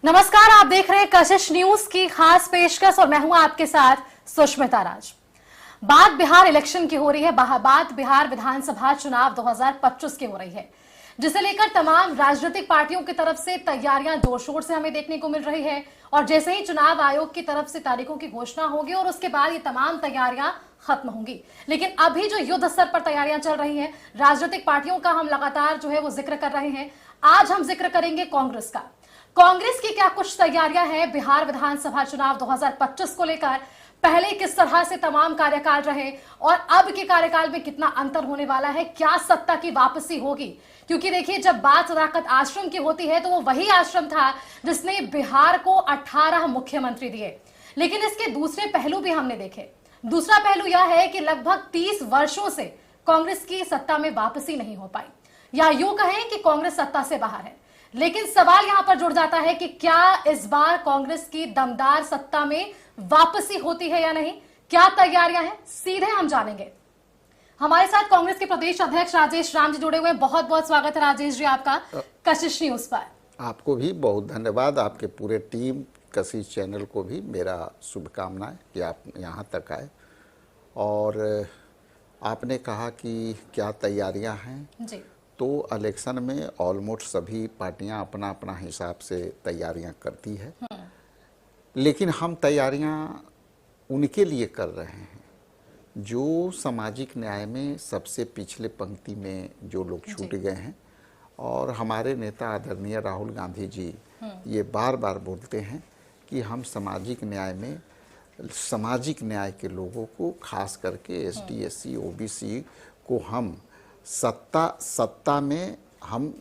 नमस्कार, आप देख रहे हैं कशिश न्यूज की खास पेशकश और मैं हूं आपके साथ सुष्मिता राज। बात बिहार इलेक्शन की हो रही है, बात बिहार विधानसभा चुनाव 2025 की हो रही है, जिसे लेकर तमाम राजनीतिक पार्टियों की तरफ से तैयारियां जोर शोर से हमें देखने को मिल रही है। और जैसे ही चुनाव आयोग की तरफ से तारीखों की घोषणा होगी और उसके बाद ये तमाम तैयारियां खत्म होंगी, लेकिन अभी जो युद्ध स्तर पर तैयारियां चल रही हैं राजनीतिक पार्टियों का हम लगातार जो है वो जिक्र कर रहे हैं। आज हम जिक्र करेंगे कांग्रेस का। कांग्रेस की क्या कुछ तैयारियां हैं बिहार विधानसभा चुनाव 2025 को लेकर, पहले किस तरह से तमाम कार्यकाल रहे और अब के कार्यकाल में कितना अंतर होने वाला है, क्या सत्ता की वापसी होगी। क्योंकि देखिए, जब बात सदाकत आश्रम की होती है तो वो वही आश्रम था जिसने बिहार को 18 मुख्यमंत्री दिए, लेकिन इसके दूसरे पहलू भी हमने देखे। दूसरा पहलू यह है कि लगभग 30 वर्षों से कांग्रेस की सत्ता में वापसी नहीं हो पाई, या यूं कहें कि कांग्रेस सत्ता से बाहर है। लेकिन सवाल यहां पर जुड़ जाता है कि क्या इस बार कांग्रेस की दमदार सत्ता में वापसी होती है या नहीं, क्या तैयारियां हैं, सीधे हम जानेंगे। हमारे साथ कांग्रेस के प्रदेश अध्यक्ष राजेश राम जी जुड़े हुए हैं। बहुत बहुत स्वागत है राजेश जी आपका कशिश न्यूज पर। आपको भी बहुत धन्यवाद, आपके पूरे टीम कशिश चैनल को भी मेरा शुभकामनाएं कि आप यहाँ तक आए। और आपने कहा कि क्या तैयारियां हैं जी। तो इलेक्शन में ऑलमोस्ट सभी पार्टियां अपना अपना हिसाब से तैयारियां करती है, लेकिन हम तैयारियां उनके लिए कर रहे हैं जो सामाजिक न्याय में सबसे पिछले पंक्ति में जो लोग छूट गए हैं। और हमारे नेता आदरणीय राहुल गांधी जी ये बार बार बोलते हैं कि हम सामाजिक न्याय में सामाजिक न्याय के लोगों को, खास करके एसटी एससी ओबीसी को हम सत्ता में हम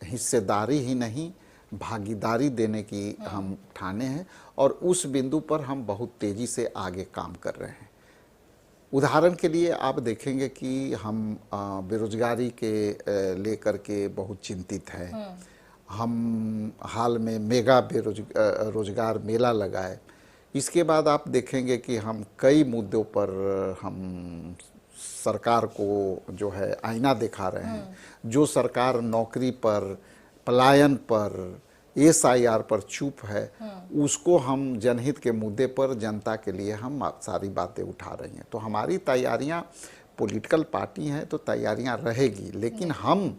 हिस्सेदारी ही नहीं भागीदारी देने की हम ठाने हैं, और उस बिंदु पर हम बहुत तेजी से आगे काम कर रहे हैं। उदाहरण के लिए आप देखेंगे कि हम बेरोजगारी के लेकर के बहुत चिंतित हैं। हम हाल में मेगा रोजगार मेला लगाए। इसके बाद आप देखेंगे कि हम कई मुद्दों पर हम सरकार को जो है आईना दिखा रहे हैं। जो सरकार नौकरी पर, पलायन पर, एसआईआर पर चुप है, उसको हम जनहित के मुद्दे पर जनता के लिए हम सारी बातें उठा रही हैं। तो हमारी तैयारियां, पॉलिटिकल पार्टी हैं तो तैयारियां रहेगी, लेकिन हम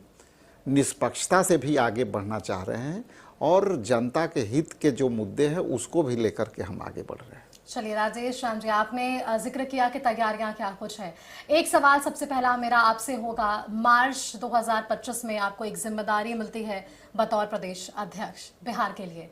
निष्पक्षता से भी आगे बढ़ना चाह रहे हैं और जनता के हित के जो मुद्दे हैं उसको भी लेकर के हम आगे बढ़ रहे हैं। चलिए राजेश राम जी, आपने जिक्र किया कि तैयारियां क्या कुछ है। एक सवाल सबसे पहला मेरा आपसे होगा, मार्च 2025 में आपको एक जिम्मेदारी मिलती है बतौर प्रदेश अध्यक्ष बिहार के लिए।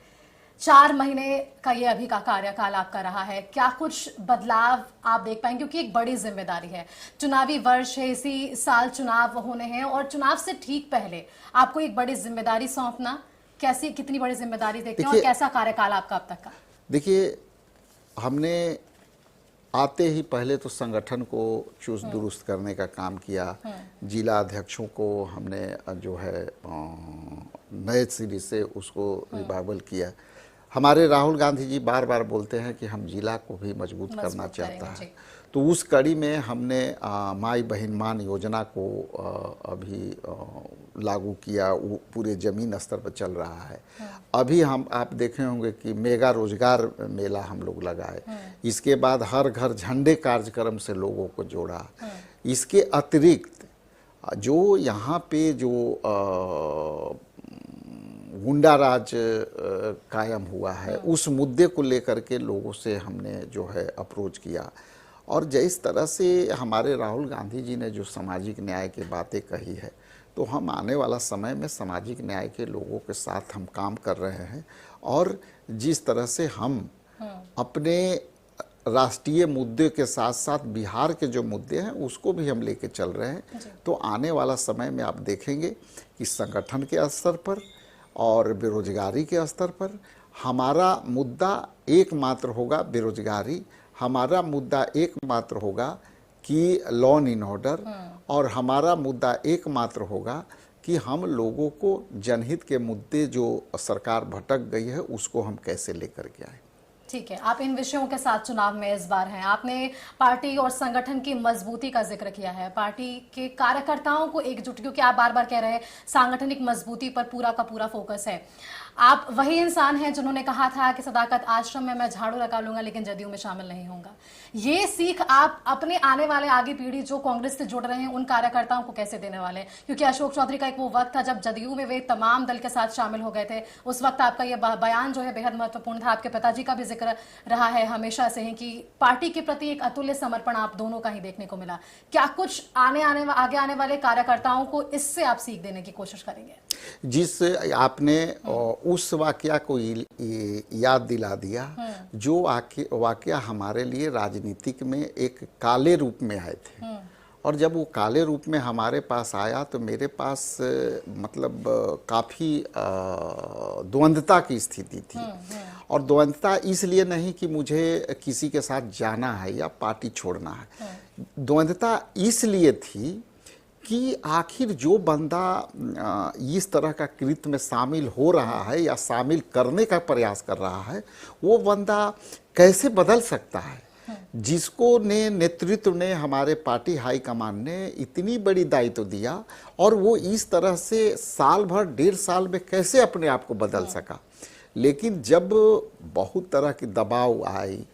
4 महीने का ये अभी का कार्यकाल आपका रहा है, क्या कुछ बदलाव आप देख पाएंगे? क्योंकि एक बड़ी जिम्मेदारी है, चुनावी वर्ष है, इसी साल चुनाव होने हैं और चुनाव से ठीक पहले आपको एक बड़ी जिम्मेदारी सौंपना, कैसी, कितनी बड़ी जिम्मेदारी देखते हैं और कैसा कार्यकाल आपका अब तक का? देखिए, हमने आते ही पहले तो संगठन को चुस्त दुरुस्त करने का काम किया। जिला अध्यक्षों को हमने जो है नए सिरे से उसको रिवाइवल किया। हमारे राहुल गांधी जी बार बार बोलते हैं कि हम जिला को भी मजबूत करना चाहता है, तो उस कड़ी में हमने माई बहन मान योजना को अभी लागू किया। वो पूरे ज़मीन स्तर पर चल रहा है। अभी हम आप देखे होंगे कि मेगा रोजगार मेला हम लोग लगाए। इसके बाद हर घर झंडे कार्यक्रम से लोगों को जोड़ा। इसके अतिरिक्त जो यहाँ पे जो गुंडा राज कायम हुआ है, उस मुद्दे को लेकर के लोगों से हमने जो है अप्रोच किया। और जिस तरह से हमारे राहुल गांधी जी ने जो सामाजिक न्याय की बातें कही है, तो हम आने वाला समय में सामाजिक न्याय के लोगों के साथ हम काम कर रहे हैं। और जिस तरह से हम अपने राष्ट्रीय मुद्दे के साथ साथ बिहार के जो मुद्दे हैं उसको भी हम लेके चल रहे हैं, तो आने वाला समय में आप देखेंगे कि संगठन के स्तर पर और बेरोजगारी के स्तर पर हमारा मुद्दा एकमात्र होगा बेरोजगारी, हमारा मुद्दा एकमात्र होगा कि लॉ एंड ऑर्डर, और हमारा मुद्दा एकमात्र होगा कि हम लोगों को जनहित के मुद्दे जो सरकार भटक गई है उसको हम कैसे लेकर के आए। ठीक है, आप इन विषयों के साथ चुनाव में इस बार हैं। आपने पार्टी और संगठन की मजबूती का जिक्र किया है, पार्टी के कार्यकर्ताओं को एकजुट, क्योंकि आप बार बार कह रहे हैं सांगठनिक मजबूती पर पूरा का पूरा फोकस है। आप वही इंसान हैं जिन्होंने कहा था कि सदाकत आश्रम में मैं झाड़ू लगा लूंगा लेकिन जदयू में शामिल नहीं होऊंगा। ये सीख आप अपने आने वाले आगे पीढ़ी जो कांग्रेस से जुड़ रहे हैं उन कार्यकर्ताओं को कैसे देने वाले हैं? क्योंकि अशोक चौधरी का एक वो वक्त था जब जदयू में वे तमाम दल के साथ शामिल हो गए थे। उस वक्त आपका ये बयान जो है बेहद महत्वपूर्ण था। आपके पिताजी का भी जिक्र रहा है हमेशा से ही कि पार्टी के प्रति एक अतुल्य समर्पण आप दोनों का ही देखने को मिला। क्या कुछ आगे आने वाले कार्यकर्ताओं को इससे आप सीख देने की कोशिश करेंगे? जिस आपने उस वाकया को याद दिला दिया, जो वाकया हमारे लिए राजनीतिक में एक काले रूप में आए थे, और जब वो काले रूप में हमारे पास आया तो मेरे पास मतलब काफ़ी द्वंद्वता की स्थिति थी। और द्वंद्वता इसलिए नहीं कि मुझे किसी के साथ जाना है या पार्टी छोड़ना है, द्वंद्वता इसलिए थी कि आखिर जो बंदा इस तरह का कृत्य में शामिल हो रहा है या शामिल करने का प्रयास कर रहा है, वो बंदा कैसे बदल सकता है, जिसको नेतृत्व ने हमारे पार्टी हाईकमान ने इतनी बड़ी दायित्व दिया, और वो इस तरह से साल भर 1.5 साल में कैसे अपने आप को बदल सका। लेकिन जब बहुत तरह की दबाव आई,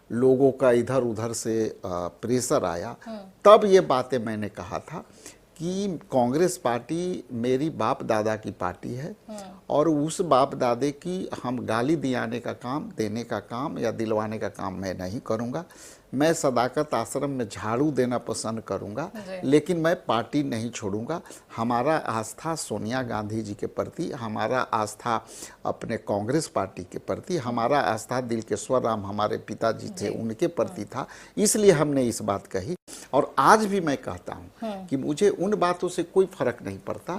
लोगों का इधर उधर से प्रेशर आया, तब ये बातें मैंने कहा था कि कांग्रेस पार्टी मेरी बाप दादा की पार्टी है, और उस बाप दादे की हम गाली दिलाने का काम, देने का काम या दिलवाने का काम मैं नहीं करूंगा। मैं सदाकत आश्रम में झाड़ू देना पसंद करूंगा, लेकिन मैं पार्टी नहीं छोड़ूंगा। हमारा आस्था सोनिया गांधी जी के प्रति, हमारा आस्था अपने कांग्रेस पार्टी के प्रति, हमारा आस्था दिलकेश्वर राम हमारे पिताजी थे उनके प्रति था, इसलिए हमने इस बात कही। और आज भी मैं कहता हूं कि मुझे उन बातों से कोई फर्क नहीं पड़ता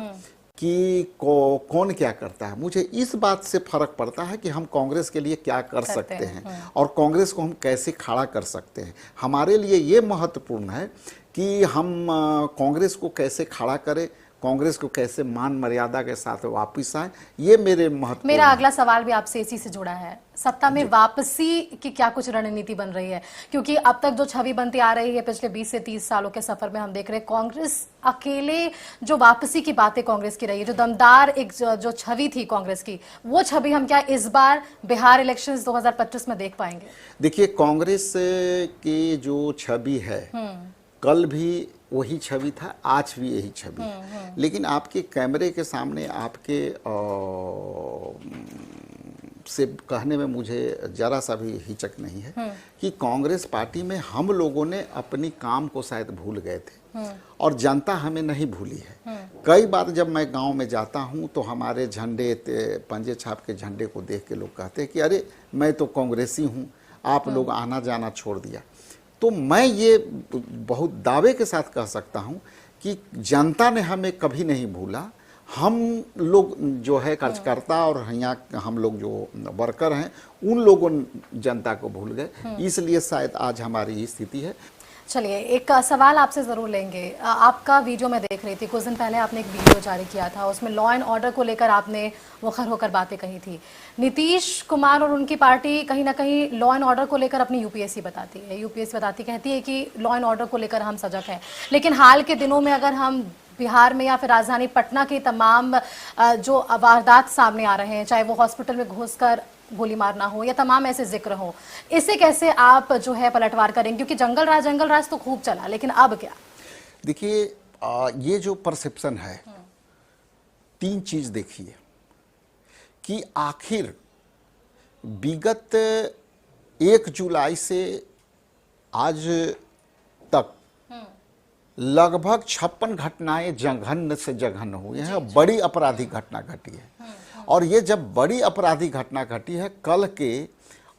कि कौन क्या करता है। मुझे इस बात से फर्क पड़ता है कि हम कांग्रेस के लिए क्या कर सकते हैं और कांग्रेस को हम कैसे खड़ा कर सकते हैं। हमारे लिए ये महत्वपूर्ण है कि हम कांग्रेस को कैसे खड़ा करें, कांग्रेस को कैसे मान मर्यादा के साथ वापस आए, ये मेरा अगला सवाल भी आपसे इसी से जुड़ा है। सत्ता में वापसी की क्या कुछ रणनीति बन रही है? क्योंकि अब तक जो छवि बनती आ रही है पिछले 20 से 30 सालों के सफर में हम देख रहे हैं कांग्रेस अकेले जो वापसी की बातें कांग्रेस की रही है, जो दमदार एक जो छवि थी कांग्रेस की, वो छवि हम क्या इस बार बिहार इलेक्शंस 2025 में देख पाएंगे? देखिए, कांग्रेस की जो छवि है, कल भी वही छवि था, आज भी यही छवि है। लेकिन आपके कैमरे के सामने आपके से कहने में मुझे जरा सा भी हिचक नहीं है कि कांग्रेस पार्टी में हम लोगों ने अपनी काम को शायद भूल गए थे, और जनता हमें नहीं भूली है। कई बार जब मैं गांव में जाता हूं तो हमारे झंडे, पंजे छाप के झंडे को देख के लोग कहते हैं कि अरे मैं तो कांग्रेसी हूं, आप लोग आना जाना छोड़ दिया। तो मैं ये बहुत दावे के साथ कह सकता हूं कि जनता ने हमें कभी नहीं भूला। हम लोग जो है कार्यकर्ता और यहाँ हम लोग जो वर्कर हैं, उन लोगों जनता को भूल गए, इसलिए शायद आज हमारी स्थिति है। चलिए, एक सवाल आपसे जरूर लेंगे। आपका वीडियो मैं देख रही थी, कुछ दिन पहले आपने एक वीडियो जारी किया था, उसमें लॉ एंड ऑर्डर को लेकर आपने मुखर होकर बातें कही थी। नीतीश कुमार और उनकी पार्टी कहीं ना कहीं लॉ एंड ऑर्डर को लेकर अपनी यूपीएससी बताती है, कहती है कि लॉ एंड ऑर्डर को लेकर हम सजग हैं। लेकिन हाल के दिनों में अगर हम बिहार में या फिर राजधानी पटना के तमाम जो वारदात सामने आ रहे हैं, चाहे वो हॉस्पिटल में घुसकर गोली मारना हो या तमाम ऐसे जिक्र हो, इसे कैसे आप जो है पलटवार करेंगे? क्योंकि जंगल राज तो खूब चला, लेकिन अब क्या? देखिए, ये जो परसेप्शन है, 3 चीज देखिए कि आखिर विगत 1 जुलाई से आज तक लगभग 56 घटनाएं जघन्य से जघन्य हुई हैं, बड़ी आपराधिक घटना घटी है। और ये जब बड़ी आपराधिक घटना घटी है, कल के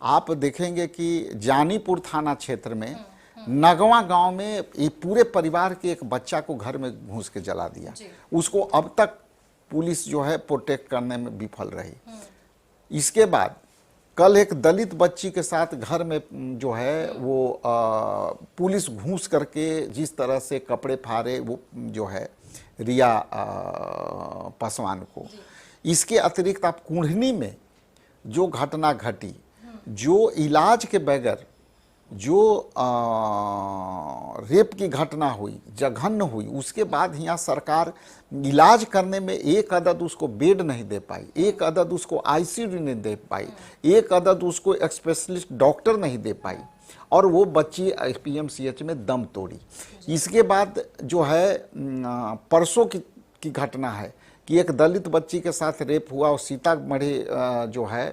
आप देखेंगे कि जानीपुर थाना क्षेत्र में नगवा गांव में ये पूरे परिवार के एक बच्चा को घर में घुस के जला दिया। उसको अब तक पुलिस जो है प्रोटेक्ट करने में विफल रही। इसके बाद कल एक दलित बच्ची के साथ घर में जो है वो पुलिस घुस करके जिस तरह से कपड़े फाड़े, वो जो है रिया पासवान को। इसके अतिरिक्त आप कुढ़नी में जो घटना घटी, जो इलाज के बगैर जो रेप की घटना हुई, जघन्य हुई, उसके बाद यहाँ सरकार इलाज करने में एक अदद उसको बेड नहीं दे पाई, एक अदद उसको आईसीयू नहीं दे पाई, एक अदद उसको स्पेशलिस्ट डॉक्टर नहीं दे पाई, और वो बच्ची पीएमसीएच में दम तोड़ी। इसके बाद जो है परसों की घटना है कि एक दलित बच्ची के साथ रेप हुआ और सीतामढ़ी जो है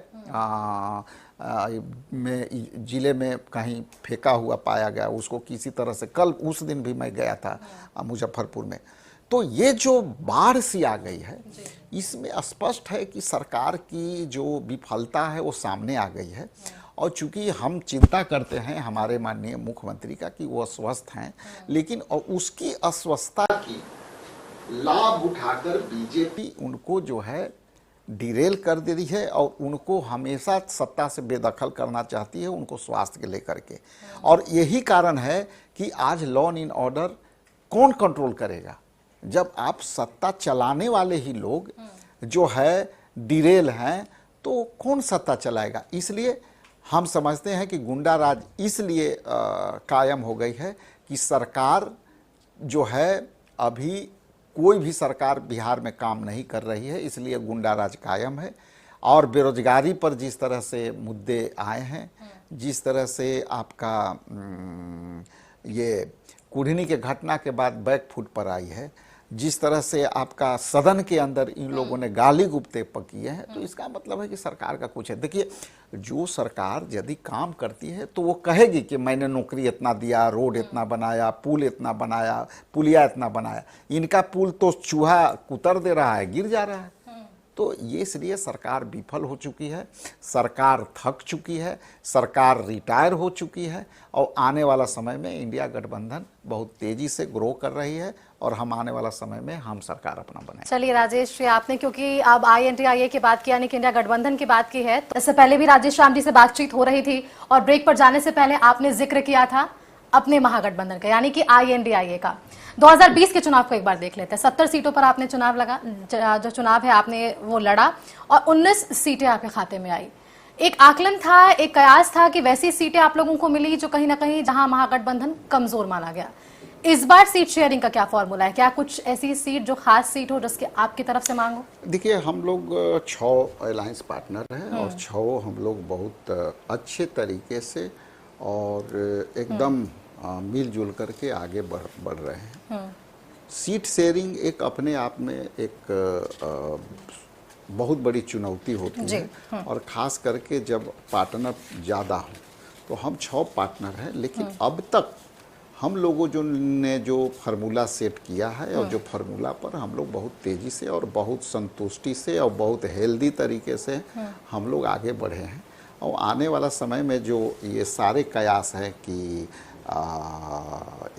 में जिले में कहीं फेंका हुआ पाया गया, उसको किसी तरह से, कल उस दिन भी मैं गया था मुजफ्फरपुर में। तो ये जो बाढ़ सी आ गई है, इसमें स्पष्ट है कि सरकार की जो विफलता है वो सामने आ गई है। और चूंकि हम चिंता करते हैं हमारे माननीय मुख्यमंत्री का कि वो अस्वस्थ हैं, लेकिन उसकी अस्वस्थता की लाभ उठाकर बीजेपी उनको जो है डिरेल कर दे रही है और उनको हमेशा सत्ता से बेदखल करना चाहती है, उनको स्वास्थ्य के लेकर के। और यही कारण है कि आज लॉ एंड ऑर्डर कौन कंट्रोल करेगा, जब आप सत्ता चलाने वाले ही लोग जो है डिरेल हैं, तो कौन सत्ता चलाएगा। इसलिए हम समझते हैं कि गुंडा राज इसलिए कायम हो गई है कि सरकार जो है, अभी कोई भी सरकार बिहार में काम नहीं कर रही है, इसलिए गुंडा राज कायम है। और बेरोजगारी पर जिस तरह से मुद्दे आए हैं, जिस तरह से आपका ये कुढ़नी के घटना के बाद बैकफुट पर आई है, जिस तरह से आपका सदन के अंदर इन लोगों ने गाली गुप्ते किए हैं, तो इसका मतलब है कि सरकार का कुछ है। देखिए, जो सरकार यदि काम करती है तो वो कहेगी कि मैंने नौकरी इतना दिया, रोड इतना बनाया, पुल इतना बनाया, पुलिया इतना बनाया। इनका पुल तो चूहा कुतर दे रहा है, गिर जा रहा है। तो ये इसलिए सरकार विफल हो चुकी है, सरकार थक चुकी है, सरकार रिटायर हो चुकी है, और आने वाला समय में इंडिया गठबंधन बहुत तेजी से ग्रो कर रही है, और हम आने वाला समय में हम सरकार अपना बनाए। चलिए राजेश जी, आपने क्योंकि अब INDIA की बात की, यानी कि इंडिया गठबंधन की बात की है, तो इससे पहले भी राजेश राम जी से बातचीत हो रही थी, और ब्रेक पर जाने से पहले आपने जिक्र किया था अपने महागठबंधन का, यानी कि INDIA का। 2020 के चुनाव को एक बार देख लेते हैं। 70 सीटों पर आपने चुनाव लगा, जो चुनाव है आपने वो लड़ा, और 19 सीटें आपके खाते में आई। एक आकलन था, एक कयास था कि वैसी सीटें आप लोगों को मिली जो कहीं ना कहीं जहां महागठबंधन कमजोर माना गया। इस बार सीट शेयरिंग का क्या फॉर्मूला है? क्या कुछ ऐसी सीट जो खास सीट हो जिसके आपकी तरफ से मांग हो? देखिए, हम लोग 6 अलायंस पार्टनर हैं, और 6 हम लोग बहुत अच्छे तरीके से और एकदम मिलजुल करके आगे बढ़ रहे हैं। सीट शेयरिंग एक अपने आप में एक बहुत बड़ी चुनौती होती है, और ख़ास करके जब पार्टनर ज़्यादा हो। तो हम 6 पार्टनर हैं, लेकिन अब तक हम लोगों ने जो फार्मूला सेट किया है, और जो फार्मूला पर हम लोग बहुत तेज़ी से और बहुत संतुष्टि से और बहुत हेल्दी तरीके से हम लोग आगे बढ़े हैं। और आने वाला समय में जो ये सारे कयास हैं कि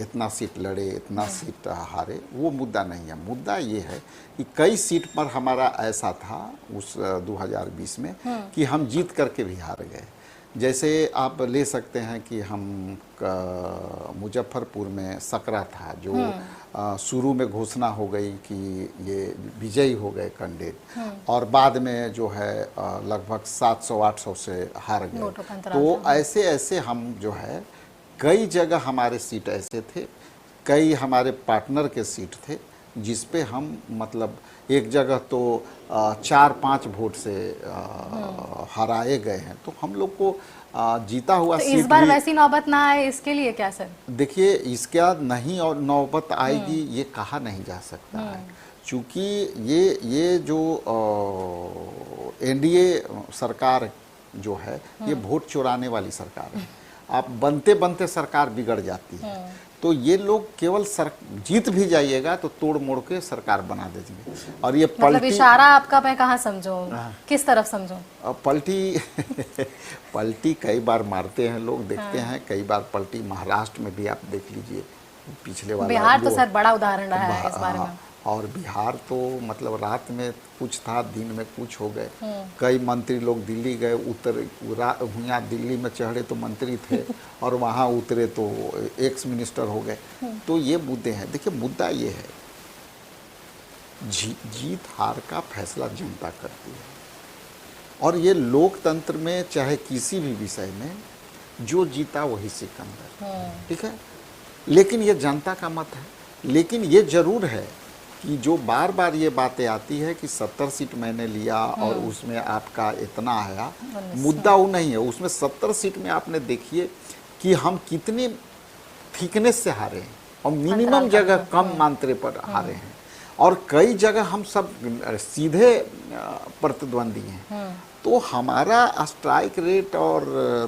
इतना सीट लड़े, इतना सीट हारे, वो मुद्दा नहीं है। मुद्दा ये है कि कई सीट पर हमारा ऐसा था उस 2020 में कि हम जीत करके भी हार गए। जैसे आप ले सकते हैं कि हम मुजफ्फरपुर में सकरा था, जो शुरू में घोषणा हो गई कि ये विजयी हो गए कैंडिडेट, और बाद में जो है लगभग 700-800 से हार गए। तो ऐसे ऐसे हम जो है कई जगह हमारे सीट ऐसे थे, कई हमारे पार्टनर के सीट थे जिस पे हम मतलब एक जगह तो 4-5 वोट से हराए गए हैं। तो हम लोग को जीता हुआ तो सीट इस बार वैसी नौबत ना आए, इसके लिए क्या सर? देखिए, इसका नहीं और नौबत आएगी ये कहा नहीं जा सकता है, क्योंकि ये जो एनडीए सरकार जो है, ये वोट चुराने वाली सरकार है। आप बनते बनते सरकार बिगड़ जाती है। तो ये लोग केवल जीत भी जाइएगा तो तोड़ मोड़ के सरकार बना देंगे। और ये मतलब इशारा आपका मैं कहाँ समझूं, किस तरफ समझूं? पलटी कई बार मारते हैं लोग, देखते हैं कई बार पलटी। महाराष्ट्र में भी आप देख लीजिए, पिछले वाला बिहार तो सर बड़ा उदाहरण रहा है इस बारे में। और बिहार तो मतलब रात में कुछ था, दिन में कुछ हो गए। कई मंत्री लोग दिल्ली गए, यहाँ दिल्ली में चढ़े तो मंत्री थे और वहाँ उतरे तो एक्स मिनिस्टर हो गए। तो ये मुद्दे हैं। देखिए, मुद्दा ये है, जीत हार का फैसला जनता करती है, और ये लोकतंत्र में चाहे किसी भी विषय में जो जीता वही सिकंदर, ठीक है। लेकिन ये जनता का मत है। लेकिन ये जरूर है कि जो बार बार ये बातें आती है कि 70 सीट मैंने लिया और उसमें आपका इतना आया, मुद्दा वो नहीं है। उसमें 70 सीट में आपने देखिए कि हम कितनी थिकनेस से हारे हैं और मिनिमम जगह कम मात्रा पर हारे हैं, और कई जगह हम सब सीधे प्रतिद्वंदी हैं। तो हमारा स्ट्राइक रेट और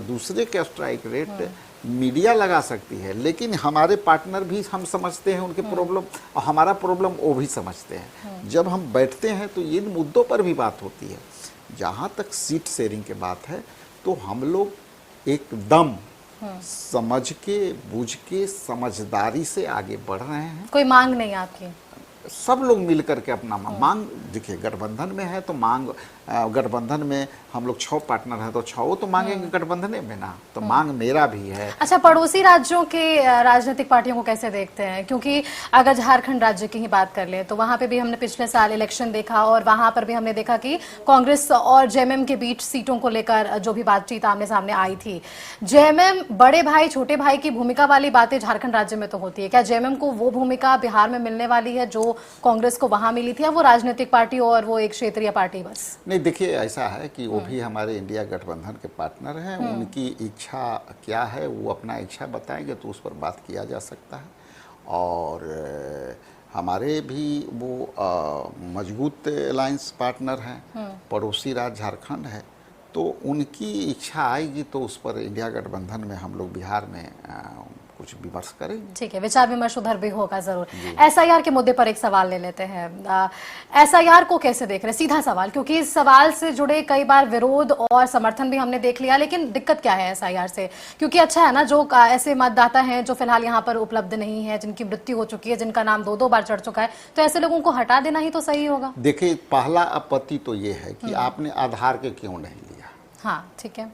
दूसरे के स्ट्राइक रेट मीडिया लगा सकती है, लेकिन हमारे पार्टनर भी हम समझते हैं उनके प्रॉब्लम, और हमारा प्रॉब्लम वो भी समझते हैं। जब हम बैठते हैं तो इन मुद्दों पर भी बात होती है। जहाँ तक सीट शेयरिंग की बात है तो हम लोग एकदम समझ के बूझ के समझदारी से आगे बढ़ रहे हैं। कोई मांग नहीं आपकी? सब लोग मिलकर के अपना मांग, देखिए गठबंधन में है तो मांग, गठबंधन में हम लोग 6 पार्टनर हैं तो 6 तो मांगेंगे गठबंधन में ना, तो मांग मेरा भी है। अच्छा, पड़ोसी राज्यों के राजनीतिक पार्टियों को कैसे देखते हैं? क्योंकि अगर झारखंड राज्य की ही बात कर ले तो वहां पे भी हमने पिछले साल इलेक्शन देखा और वहां पर भी हमने देखा कि कांग्रेस और जेएमएम के बीच सीटों को लेकर जो भी बातचीत आमने सामने आई थी, जेएमएम बड़े भाई छोटे भाई की भूमिका वाली बातें झारखंड राज्य में तो होती है, क्या जेएमएम को वो भूमिका बिहार में मिलने वाली है जो कांग्रेस को वहां मिली थी, या वो राजनीतिक पार्टी और वो एक क्षेत्रीय पार्टी बस? नहीं, देखिए ऐसा है कि वो भी हमारे इंडिया गठबंधन के पार्टनर हैं। उनकी इच्छा क्या है वो अपना इच्छा बताएंगे तो उस पर बात किया जा सकता है। और हमारे भी वो मजबूत अलायंस पार्टनर हैं, पड़ोसी राज्य झारखंड है, तो उनकी इच्छा आएगी तो उस पर इंडिया गठबंधन में हम लोग बिहार में कुछ विमर्श करेंगे। ठीक है, विचार विमर्श उधर भी होगा जरूर। एसआईआर के मुद्दे पर एक सवाल ले लेते हैं। एसआईआर को कैसे देख रहे हैं? सीधा सवाल, क्योंकि इस सवाल से जुड़े कई बार विरोध और समर्थन भी हमने देख लिया, लेकिन दिक्कत क्या है एसआईआर से? क्योंकि अच्छा है ना, जो ऐसे मतदाता हैं जो फिलहाल यहाँ पर उपलब्ध नहीं है, जिनकी मृत्यु हो चुकी है, जिनका नाम 2-2 बार चढ़ चुका है, तो ऐसे लोगों को हटा देना ही तो सही होगा। देखिए, पहला आपत्ति तो ये है कि आपने आधार के क्यों नहीं लिया। हाँ, ठीक है।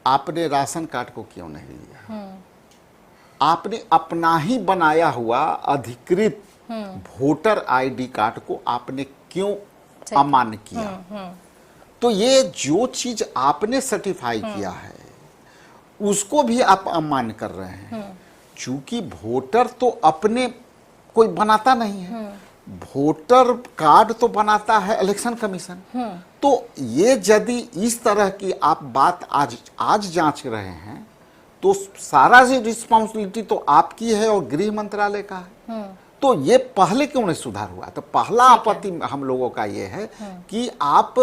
आपने राशन कार्ड को क्यों नहीं लिया। आपने अपना ही बनाया हुआ अधिकृत वोटर आईडी कार्ड को आपने क्यों अमान्य किया। तो ये जो चीज आपने सर्टिफाई किया है उसको भी आप अमान्य कर रहे हैं। चूंकि वोटर तो अपने कोई बनाता नहीं है, वोटर कार्ड तो बनाता है इलेक्शन कमीशन। तो ये यदि इस तरह की आप बात आज जांच रहे हैं तो सारा रिस्पॉन्सिबिलिटी तो आपकी है और गृह मंत्रालय का है। तो ये पहले क्यों नहीं सुधार हुआ? तो पहला आपत्ति हम लोगों का ये है कि आप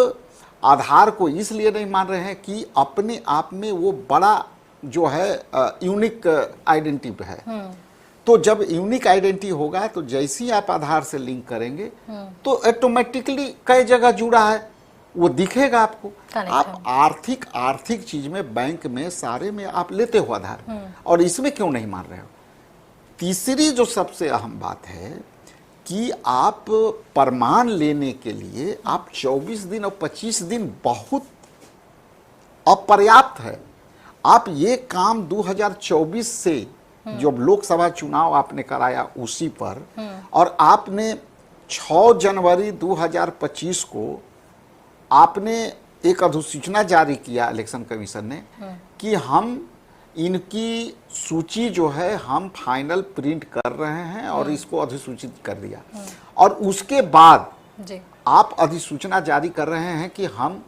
आधार को इसलिए नहीं मान रहे हैं कि अपने आप में वो बड़ा जो है यूनिक आइडेंटिटी है। तो जब यूनिक आइडेंटिटी होगा तो जैसे ही आप आधार से लिंक करेंगे तो ऑटोमेटिकली कई जगह जुड़ा है वो दिखेगा आपको। आप आर्थिक चीज में, बैंक में, सारे में आप लेते हो आधार, और इसमें क्यों नहीं मान रहे हो? तीसरी जो सबसे अहम बात है कि आप प्रमाण लेने के लिए आप 24 दिन और 25 दिन बहुत अपर्याप्त है। आप ये काम 2024 से जो लोकसभा चुनाव आपने कराया उसी पर, और आपने 6 जनवरी 2025 को आपने एक अधिसूचना जारी किया इलेक्शन कमीशन ने कि हम इनकी सूची जो है हम फाइनल प्रिंट कर रहे हैं और इसको अधिसूचित कर दिया। और उसके बाद आप अधिसूचना जारी कर रहे हैं कि हम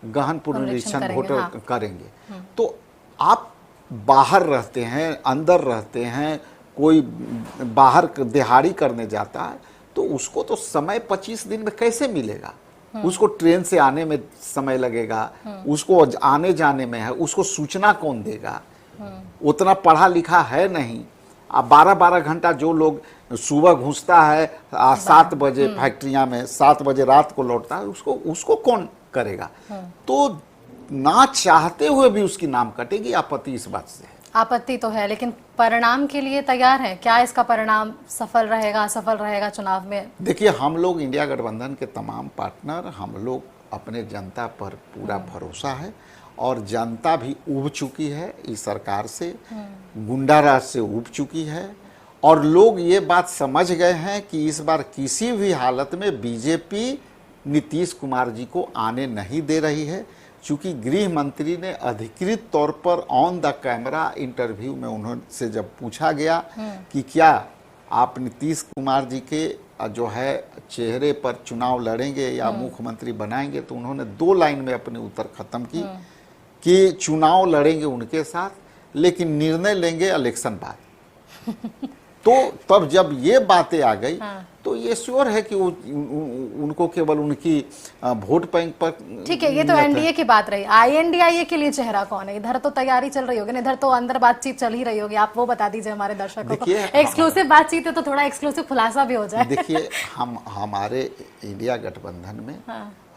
गहन पुनरीक्षण वोटर करेंगे। तो आप बाहर रहते हैं, अंदर रहते हैं, कोई बाहर दिहाड़ी करने जाता है तो उसको तो समय 25 दिन में कैसे मिलेगा? उसको ट्रेन से आने में समय लगेगा, उसको आने जाने में है, उसको सूचना कौन देगा? उतना पढ़ा लिखा है नहीं। अब 12-12 घंटा जो लोग सुबह घुसता है 7 बजे फैक्ट्रियां में, 7 बजे रात को लौटता है, उसको कौन करेगा? तो ना चाहते हुए भी उसकी नाम कटेगी। आपत्ति इस बात से है। आपत्ति तो है, लेकिन परिणाम के लिए तैयार है क्या? इसका परिणाम सफल रहेगा, असफल रहेगा चुनाव में? देखिए, हम लोग इंडिया गठबंधन के तमाम पार्टनर, हम लोग अपने जनता पर पूरा भरोसा है, और जनता भी उब चुकी है इस सरकार से, गुंडा राज से उब चुकी है, और लोग ये बात समझ गए हैं कि इस बार किसी भी हालत में बीजेपी नीतीश कुमार जी को आने नहीं दे रही है। चूंकि गृह मंत्री ने अधिकृत तौर पर ऑन द कैमरा इंटरव्यू में उन्होंने जब पूछा गया कि क्या आप नीतीश कुमार जी के जो है चेहरे पर चुनाव लड़ेंगे या मुख्यमंत्री बनाएंगे, तो उन्होंने 2 लाइन में अपनी उत्तर खत्म की कि चुनाव लड़ेंगे उनके साथ, लेकिन निर्णय लेंगे इलेक्शन बाद। तो तब जब ये बातें आ गई तो ये श्योर है कि उनको केवल उनकी वोट बैंक पर। ठीक है, ये तो एनडीए की बात रही। आईएनडीआईए के लिए चेहरा कौन है? इधर तो तैयारी चल रही होगी, इधर तो अंदर बातचीत चल ही रही होगी, आप वो बता दीजिए हमारे दर्शकों को। एक्सक्लूसिव बातचीत है तो थोड़ा एक्सक्लूसिव खुलासा भी हो जाए। देखिए, हमारे इंडिया गठबंधन में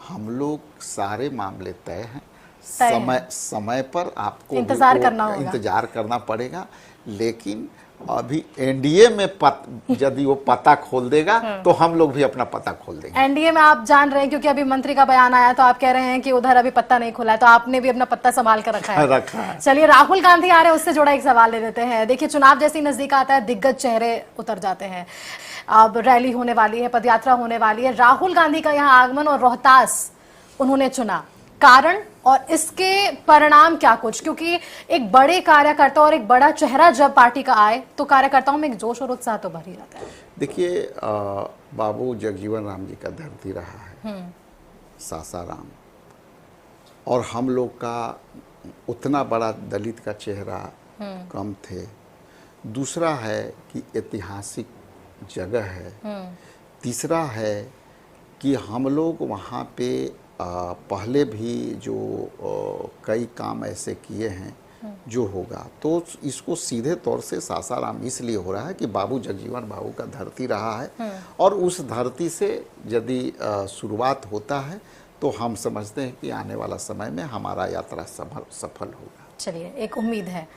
हम लोग सारे मामले तय हैं। समय पर आपको इंतजार करना पड़ेगा, लेकिन अभी एनडीए में यदि वो पता खोल देगा तो हम लोग भी अपना पता खोल देंगे। एनडीए में आप जान रहे हैं, क्योंकि अभी मंत्री का बयान आया तो आप कह रहे हैं कि उधर अभी पत्ता नहीं खुला है, तो आपने भी अपना पत्ता संभाल कर रखा है। चलिए, राहुल गांधी आ रहे हैं, उससे जुड़ा एक सवाल ले लेते हैं। देखिए, चुनाव जैसे ही नजदीक आता है दिग्गज चेहरे उतर जाते हैं। अब रैली होने वाली है, पदयात्रा होने वाली है, राहुल गांधी का यहाँ आगमन और रोहतास उन्होंने चुना, कारण और इसके परिणाम क्या कुछ? क्योंकि एक बड़े कार्यकर्ता और एक बड़ा चेहरा जब पार्टी का आए तो कार्यकर्ताओं में एक जोश और उत्साह तो भर ही जाता है। देखिए, बाबू जगजीवन राम जी का धरती रहा है सासाराम, और हम लोग का उतना बड़ा दलित का चेहरा कम थे। दूसरा है कि ऐतिहासिक जगह है। तीसरा है कि हम लोग वहाँ पे पहले भी जो कई काम ऐसे किए हैं जो होगा, तो इसको सीधे तौर से सासाराम इसलिए हो रहा है कि बाबू जगजीवन बाबू का धरती रहा है, और उस धरती से यदि शुरुआत होता है तो हम समझते हैं कि आने वाला समय में हमारा यात्रा सफल होगा। चलिए, एक उम्मीद है।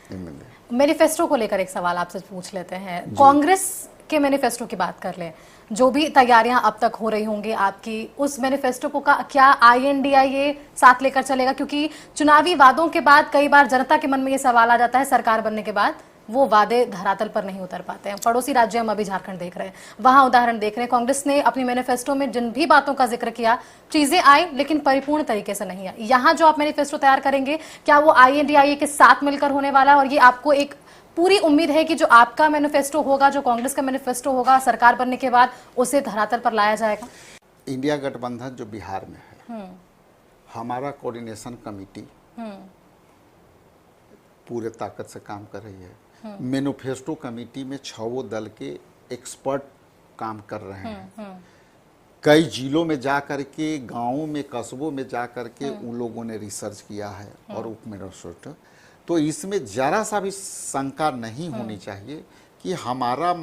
मैनिफेस्टो को लेकर एक सवाल आपसे पूछ लेते हैं। कांग्रेस के मैनिफेस्टो की बात कर लें, जो भी तैयारियां अब तक हो रही होंगी आपकी, उस मैनिफेस्टो को क्या आईएनडीआईए साथ लेकर चलेगा? क्योंकि चुनावी वादों के बाद कई बार जनता के मन में ये सवाल आ जाता है, सरकार बनने के बाद वो वादे धरातल पर नहीं उतर पाते हैं। पड़ोसी राज्य हम अभी झारखंड देख रहे हैं, वहां उदाहरण देख रहे हैं। कांग्रेस ने अपनी मैनिफेस्टो में जिन भी बातों का जिक्र किया, चीजें आई लेकिन परिपूर्ण तरीके से नहीं आई। यहाँ जो आप मैनिफेस्टो तैयार करेंगे, क्या वो आईएनडीआईए के साथ मिलकर होने वाला है? और ये आपको एक पूरी उम्मीद है कि जो आपका मैनिफेस्टो होगा, जो कांग्रेस का मैनिफेस्टो होगा, सरकार बनने के बाद उसे धरातल पर लाया जाएगा? इंडिया गठबंधन जो बिहार में है, हमारा कोऑर्डिनेशन कमेटी पूरे ताकत से काम कर रही है। मैनिफेस्टो कमेटी में 6 दल के एक्सपर्ट काम कर रहे हैं। कई जिलों में जा करके, गांवों में, कस्बों में जा करके उन लोगों ने रिसर्च किया है और उप मैनिफेस्टो। तो इसमें जरा सा भी शंका नहीं होनी चाहिए कि हमारा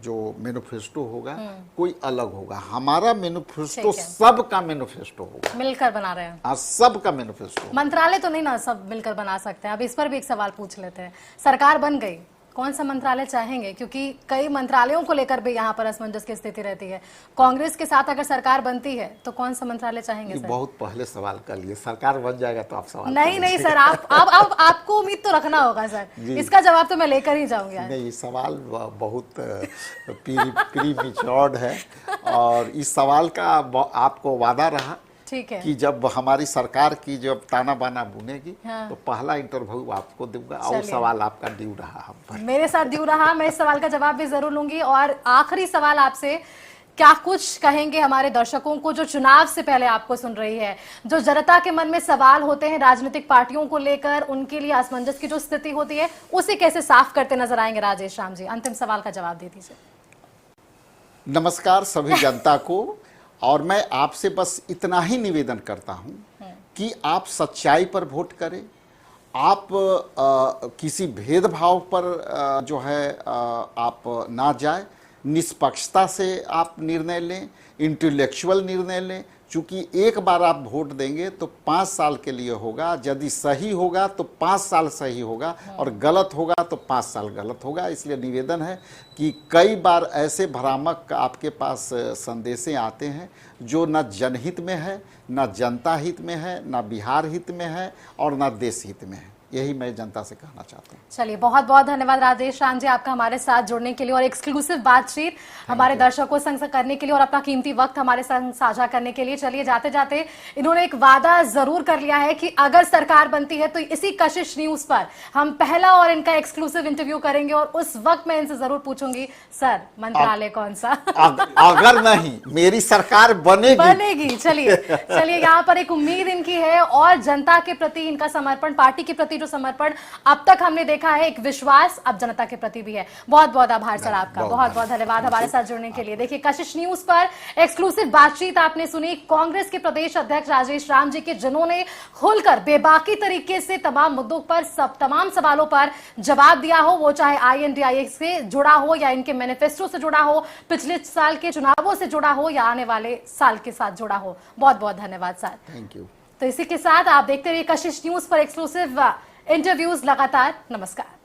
जो मैनिफेस्टो होगा कोई अलग होगा। हमारा मैनिफेस्टो सबका मैनिफेस्टो होगा, मिलकर बना रहे हैं। सबका मैनिफेस्टो। मंत्रालय तो नहीं ना सब मिलकर बना सकते हैं। अब इस पर भी एक सवाल पूछ लेते हैं। सरकार बन गई, कौन सा मंत्रालय चाहेंगे? क्योंकि कई मंत्रालयों को लेकर भी यहाँ पर असमंजस की स्थिति रहती है। कांग्रेस के साथ अगर सरकार बनती है तो कौन सा मंत्रालय चाहेंगे सर? बहुत पहले सवाल कर लिए, सरकार बन जाएगा तो आप सवाल नहीं सर, आपको उम्मीद तो रखना होगा सर। इसका जवाब तो मैं लेकर ही जाऊंगी। नहीं, सवाल बहुत प्रीमेच्योर्ड है, और इस सवाल का आपको वादा रहा ठीक है कि जब हमारी सरकार की जब ताना बाना बुनेगी तो पहला इंटरव्यू आपको दूंगा, और सवाल आपका ड्यू रहा हम पर। मेरे साथ ड्यू रहा, मैं इस सवाल का जवाब भी जरूर लूंगी। और आखिरी सवाल आपसे, क्या कुछ कहेंगे हमारे दर्शकों को जो चुनाव से पहले आपको सुन रही है, जो जनता के मन में सवाल होते हैं राजनीतिक पार्टियों को लेकर, उनके लिए असमंजस की जो स्थिति होती है, उसे कैसे साफ करते नजर आएंगे राजेश राम जी? अंतिम सवाल का जवाब दे दीजिए। नमस्कार सभी जनता को, और मैं आपसे बस इतना ही निवेदन करता हूं कि आप सच्चाई पर वोट करें। आप किसी भेदभाव पर जो है आप ना जाए, निष्पक्षता से आप निर्णय लें, इंटेलेक्चुअल निर्णय लें। चूंकि एक बार आप वोट देंगे तो 5 साल के लिए होगा, यदि सही होगा तो 5 साल सही होगा, और गलत होगा तो 5 साल गलत होगा। इसलिए निवेदन है कि कई बार ऐसे भ्रामक आपके पास संदेशें आते हैं जो न जनहित में है, न जनता हित में है, न बिहार हित में है, और न देश हित में है। यही मैं जनता से कहना चाहता हूँ। चलिए, बहुत बहुत धन्यवाद राजेश राम जी आपका हमारे साथ जुड़ने के लिए और एक्सक्लूसिव बातचीत हमारे दर्शकों संग करने के लिए और अपना कीमती वक्त हमारे संग साझा करने के लिए। चलिए, जाते जाते इन्होंने एक वादा जरूर कर लिया है कि अगर सरकार बनती है तो इसी कशिश न्यूज पर हम पहला और इनका एक्सक्लूसिव इंटरव्यू करेंगे और उस वक्त मैं इनसे जरूर पूछूंगी, सर मंत्रालय कौन सा? अगर नहीं मेरी सरकार बनेगी। चलिए यहाँ पर एक उम्मीद इनकी है और जनता के प्रति इनका समर्पण, पार्टी के प्रति जो समर्पण अब तक हमने देखा है, एक विश्वास अब जनता के प्रति भी है। बहुत बहुत आभार सर आपका, बहुत बहुत धन्यवाद हमारे साथ जुड़ने के लिए। देखिए, कशिश न्यूज पर एक्सक्लूसिव बातचीत आपने सुनी कांग्रेस के प्रदेश अध्यक्ष राजेश राम जी के, जिन्होंने खुलकर बेबाकी तरीके से तमाम मुद्दों पर तमाम सवालों पर जवाब दिया हो, वो चाहे INDIA से जुड़ा हो या इनके मैनिफेस्टो से जुड़ा हो, पिछले साल के चुनावों से जुड़ा हो या आने वाले साल के साथ जुड़ा हो। बहुत बहुत धन्यवाद सर। Thank you. तो इसी के साथ आप देखते रहिए कशिश न्यूज पर एक्सक्लूसिव इंटरव्यूज लगातार। नमस्कार।